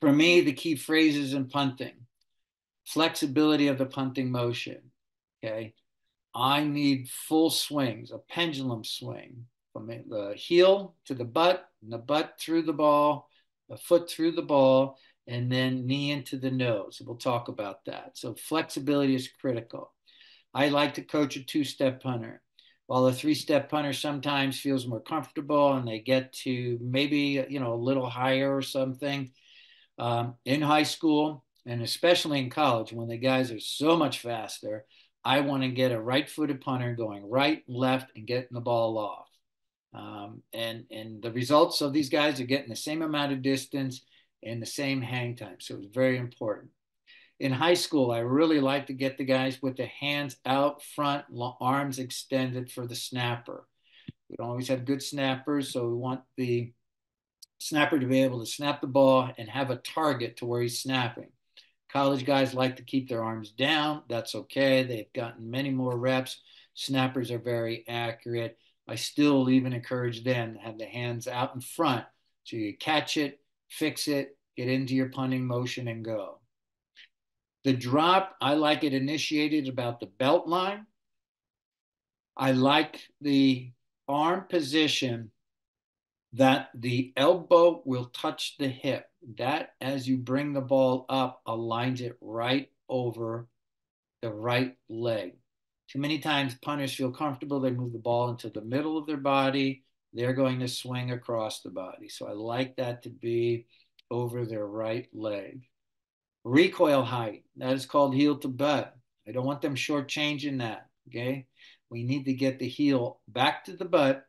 For me, the key phrases in punting: flexibility of the punting motion. Okay. I need full swings, a pendulum swing from the heel to the butt, and the butt through the ball, the foot through the ball, and then knee into the nose. We'll talk about that. So flexibility is critical. I like to coach a two-step punter. While a three-step punter sometimes feels more comfortable and they get to maybe, a little higher or something, in high school and especially in college when the guys are so much faster, I want to get a right-footed punter going right, left, and getting the ball off. And the results of these guys are getting the same amount of distance and the same hang time. So it's very important. In high school, I really like to get the guys with the hands out front, arms extended for the snapper. We don't always have good snappers, so we want the snapper to be able to snap the ball and have a target to where he's snapping. College guys like to keep their arms down. That's okay. They've gotten many more reps. Snappers are very accurate. I still even encourage them to have the hands out in front so you catch it, fix it, get into your punting motion, and go. The drop, I like it initiated about the belt line. I like the arm position that the elbow will touch the hip. That, as you bring the ball up, aligns it right over the right leg. Too many times punters feel comfortable, they move the ball into the middle of their body, they're going to swing across the body. So I like that to be over their right leg. Recoil height, that is called heel to butt. I don't want them shortchanging that, okay? We need to get the heel back to the butt,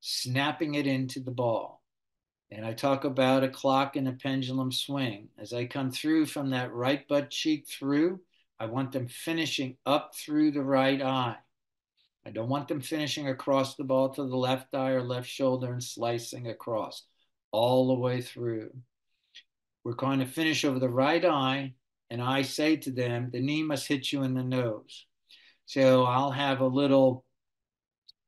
snapping it into the ball. And I talk about a clock and a pendulum swing. As I come through from that right butt cheek through, I want them finishing up through the right eye. I don't want them finishing across the ball to the left eye or left shoulder and slicing across all the way through. We're going to finish over the right eye, and I say to them, the knee must hit you in the nose. So I'll have a little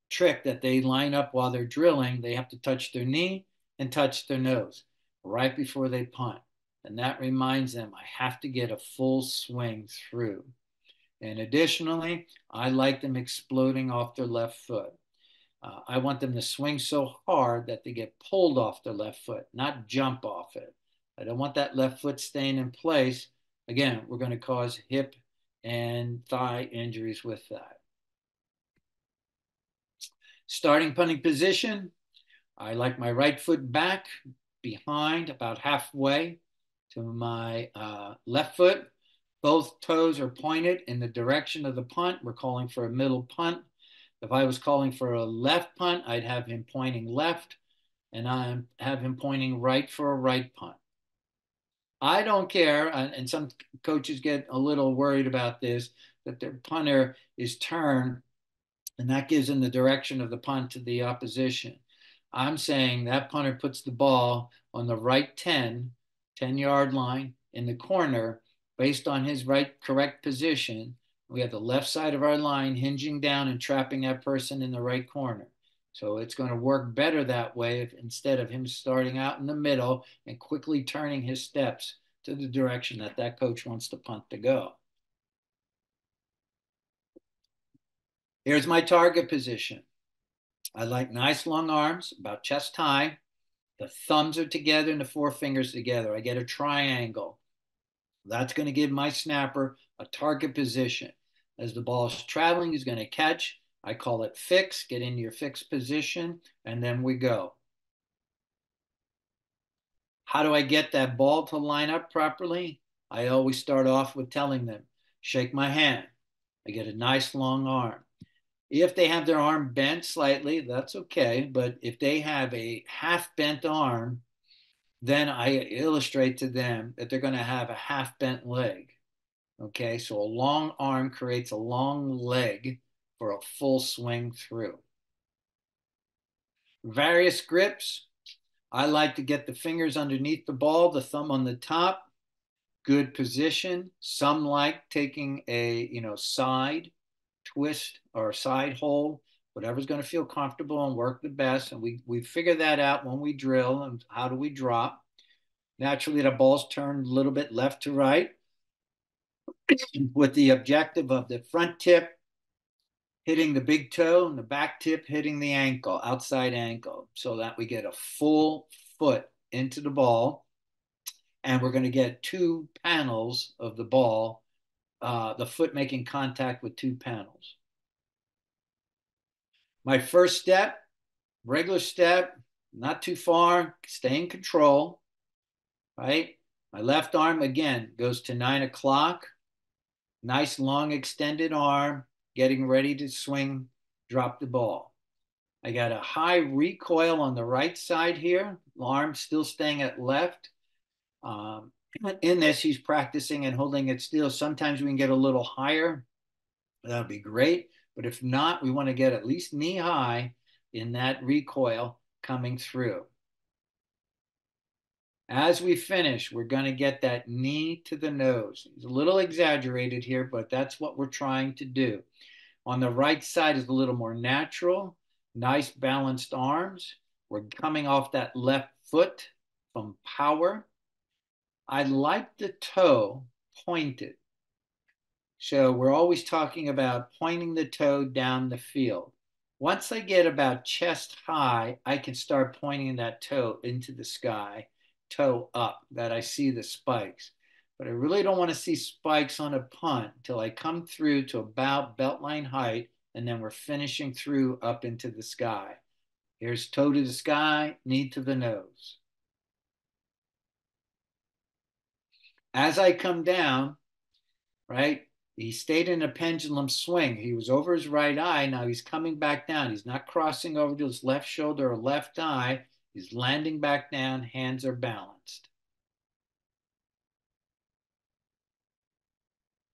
trick that they line up while they're drilling. They have to touch their knee and touch their nose right before they punt. And that reminds them, I have to get a full swing through. And additionally, I like them exploding off their left foot. I want them to swing so hard that they get pulled off their left foot, not jump off it. I don't want that left foot staying in place. Again, we're going to cause hip and thigh injuries with that. Starting punting position, I like my right foot back behind about halfway to my left foot. Both toes are pointed in the direction of the punt. We're calling for a middle punt. If I was calling for a left punt, I'd have him pointing left, and I have him pointing right for a right punt. I don't care, and some coaches get a little worried about this, that their punter is turned, and that gives them the direction of the punt to the opposition. I'm saying that punter puts the ball on the right 10-yard line in the corner based on his correct position. We have the left side of our line hinging down and trapping that person in the right corner. So it's going to work better that way instead of him starting out in the middle and quickly turning his steps to the direction that that coach wants the punt to go. Here's my target position. I like nice long arms, about chest high. The thumbs are together and the forefingers together. I get a triangle. That's going to give my snapper a target position. As the ball is traveling, he's going to catch. I call it fix, get into your fixed position, and then we go. How do I get that ball to line up properly? I always start off with telling them, shake my hand. I get a nice long arm. If they have their arm bent slightly, that's okay. But if they have a half bent arm, then I illustrate to them that they're going to have a half bent leg. Okay, so a long arm creates a long leg for a full swing through. Various grips. I like to get the fingers underneath the ball, the thumb on the top. Good position. Some like taking a side twist or side hold, whatever's going to feel comfortable and work the best. And we figure that out when we drill and how do we drop. Naturally, the ball's turned a little bit left to right with the objective of the front tip hitting the big toe and the back tip hitting the ankle, outside ankle, so that we get a full foot into the ball. And we're going to get two panels of the ball, the foot making contact with two panels. My first step, regular step, not too far, stay in control, right? My left arm, again, goes to 9 o'clock. Nice, long, extended arm, getting ready to swing, drop the ball. I got a high recoil on the right side here. Arm still staying at left. In this, he's practicing and holding it still. Sometimes we can get a little higher. That would be great. But if not, we want to get at least knee high in that recoil coming through. As we finish, we're going to get that knee to the nose. It's a little exaggerated here, but that's what we're trying to do. On the right side is a little more natural, nice balanced arms. We're coming off that left foot from power. I like the toe pointed. So we're always talking about pointing the toe down the field. Once I get about chest high, I can start pointing that toe into the sky, toe up, that I see the spikes. But I really don't want to see spikes on a punt until I come through to about beltline height, and then we're finishing through up into the sky. Here's toe to the sky, knee to the nose. As I come down, right, he stayed in a pendulum swing. He was over his right eye. Now he's coming back down. He's not crossing over to his left shoulder or left eye. He's landing back down. Hands are balanced.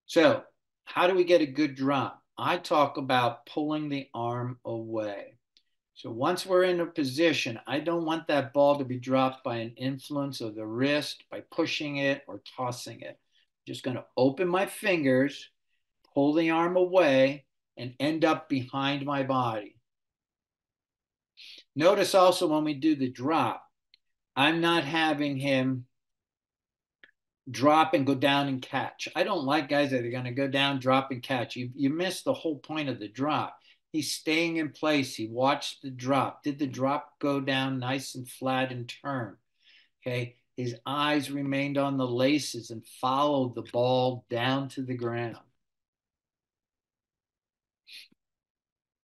So how do we get a good drop? I talk about pulling the arm away. So once we're in a position, I don't want that ball to be dropped by an influence of the wrist, by pushing it or tossing it. I'm just going to open my fingers, pull the arm away, and end up behind my body. Notice also when we do the drop, I'm not having him drop and go down and catch. I don't like guys that are going to go down, drop, and catch. You miss the whole point of the drop. He's staying in place. He watched the drop. Did the drop go down nice and flat and turn? Okay. His eyes remained on the laces and followed the ball down to the ground.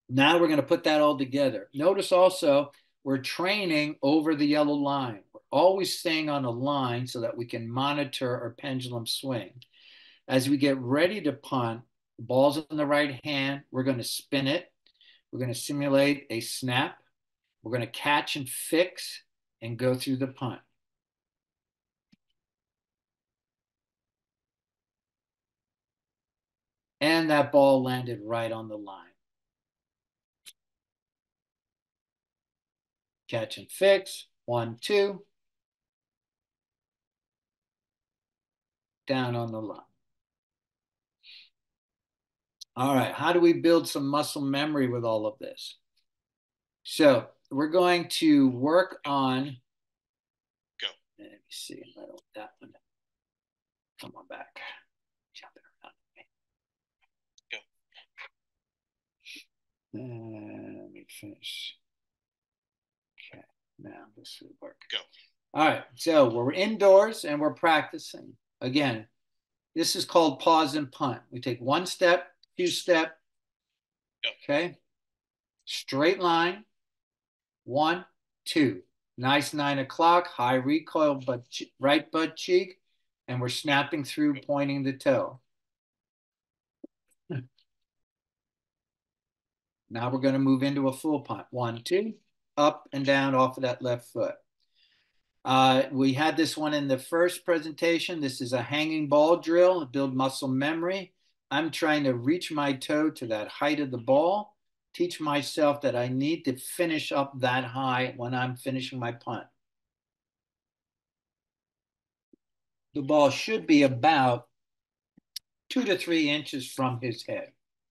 Now we're going to put that all together. Notice also we're training over the yellow line. We're always staying on a line so that we can monitor our pendulum swing. As we get ready to punt, the ball's in the right hand. We're going to spin it. We're going to simulate a snap. We're going to catch and fix and go through the punt. And that ball landed right on the line. Catch and fix. 1, 2. Down on the line. All right, how do we build some muscle memory with all of this? So we're going to work on, go. Let me see, I don't that one. Come on back. Jumping around me. Go. Let me finish. Okay, now this will work. Go. All right, so we're indoors and we're practicing. Again, this is called pause and punt. We take one step, 2 step. Go. Okay. Straight line. 1, 2. Nice 9 o'clock, high recoil, but right butt cheek, and we're snapping through, pointing the toe. Now we're going to move into a full punt. 1, 2, up and down off of that left foot. We had this one in the first presentation. This is a hanging ball drill to build muscle memory. I'm trying to reach my toe to that height of the ball, teach myself that I need to finish up that high when I'm finishing my punt. The ball should be about 2 to 3 inches from his head.